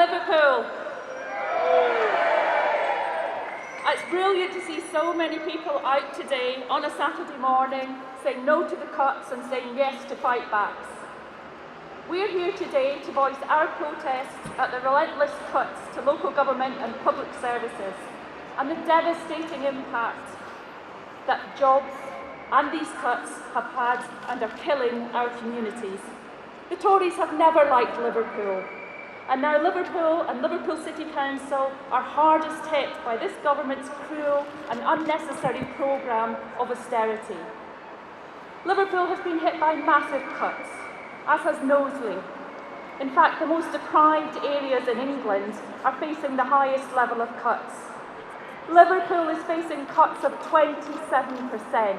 Liverpool. It's brilliant to see so many people out today on a Saturday morning saying no to the cuts and saying yes to fight backs. We're here today to voice our protests at the relentless cuts to local government and public services and the devastating impact that jobs and these cuts have had and are killing our communities. The Tories have never liked Liverpool, and now Liverpool and Liverpool City Council are hardest hit by this government's cruel and unnecessary programme of austerity. Liverpool has been hit by massive cuts, as has Knowsley. In fact, the most deprived areas in England are facing the highest level of cuts. Liverpool is facing cuts of 27%.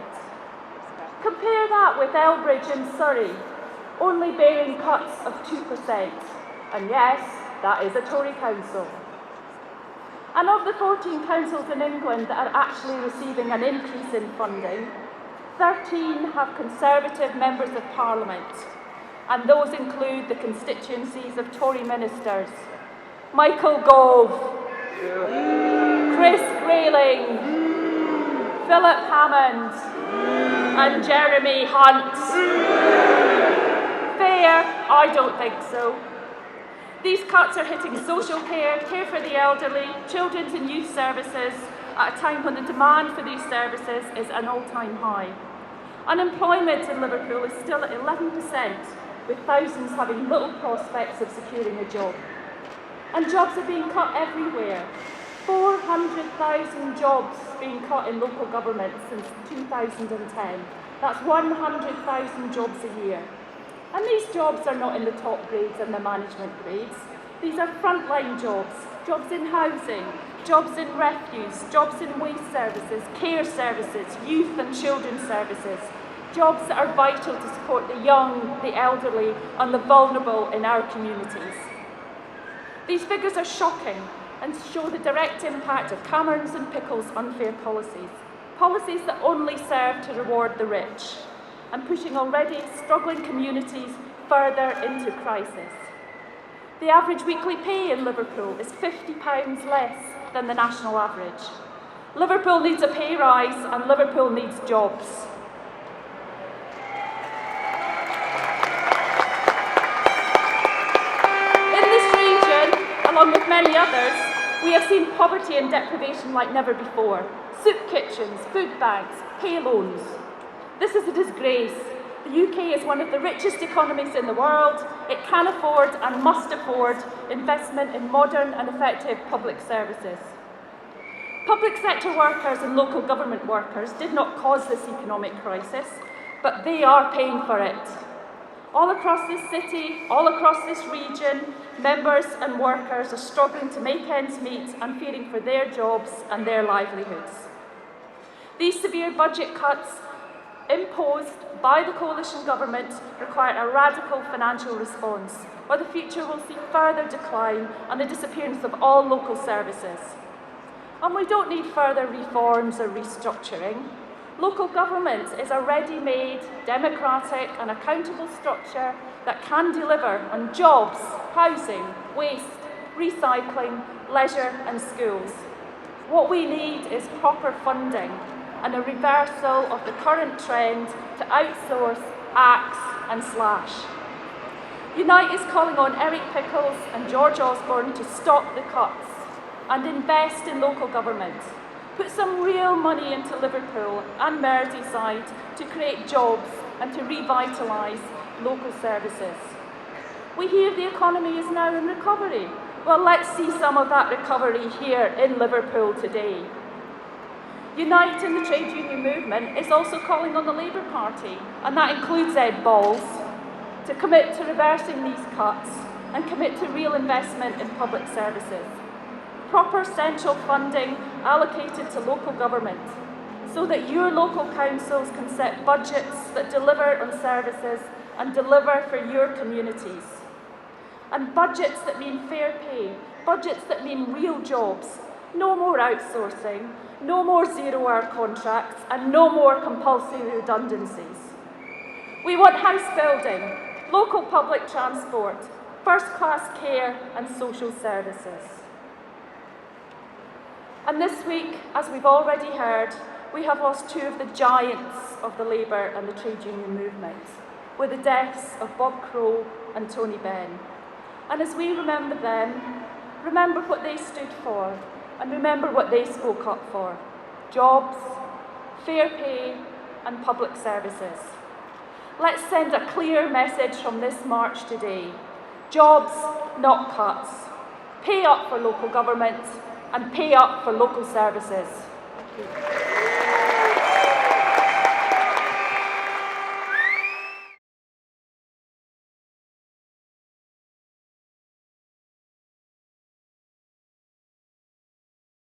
Compare that with Elbridge in Surrey, only bearing cuts of 2%. And yes, that is a Tory council. And of the 14 councils in England that are actually receiving an increase in funding, 13 have Conservative members of Parliament, and those include the constituencies of Tory ministers: Michael Gove, Chris Grayling, Philip Hammond, and Jeremy Hunt. Fair? I don't think so. These cuts are hitting social care, care for the elderly, children's and youth services at a time when the demand for these services is an all-time high. Unemployment in Liverpool is still at 11%, with thousands having little prospects of securing a job. And jobs are being cut everywhere. 400,000 jobs being cut in local government since 2010. That's 100,000 jobs a year. And these jobs are not in the top grades and the management grades. These are frontline jobs, jobs in housing, jobs in refuse, jobs in waste services, care services, youth and children's services, jobs that are vital to support the young, the elderly and the vulnerable in our communities. These figures are shocking and show the direct impact of Cameron's and Pickle's unfair policies, policies that only serve to reward the rich, and pushing already struggling communities further into crisis. The average weekly pay in Liverpool is £50 less than the national average. Liverpool needs a pay rise and Liverpool needs jobs. In this region, along with many others, we have seen poverty and deprivation like never before. Soup kitchens, food banks, pay loans. This is a disgrace. The UK is one of the richest economies in the world. It can afford and must afford investment in modern and effective public services. Public sector workers and local government workers did not cause this economic crisis, but they are paying for it. All across this city, all across this region, members and workers are struggling to make ends meet and fearing for their jobs and their livelihoods. These severe budget cuts imposed by the coalition government require a radical financial response, or the future will see further decline and the disappearance of all local services. And we don't need further reforms or restructuring. Local government is a ready-made, democratic and accountable structure that can deliver on jobs, housing, waste, recycling, leisure and schools. What we need is proper funding and a reversal of the current trend to outsource, axe and slash. Unite is calling on Eric Pickles and George Osborne to stop the cuts and invest in local government. Put some real money into Liverpool and Merseyside to create jobs and to revitalise local services. We hear the economy is now in recovery. Well, let's see some of that recovery here in Liverpool today. Unite in the trade union movement is also calling on the Labour Party, and that includes Ed Balls, to commit to reversing these cuts and commit to real investment in public services. Proper central funding allocated to local government so that your local councils can set budgets that deliver on services and deliver for your communities. And budgets that mean fair pay, budgets that mean real jobs, no more outsourcing, no more zero-hour contracts and no more compulsory redundancies. We want house building, local public transport, first-class care and social services. And this week, as we've already heard, we have lost two of the giants of the Labour and the trade union movement, with the deaths of Bob Crow and Tony Benn. And as we remember them, remember what they stood for, and remember what they spoke up for: jobs, fair pay, and public services. Let's send a clear message from this march today: jobs, not cuts. Pay up for local government and pay up for local services. Thank you.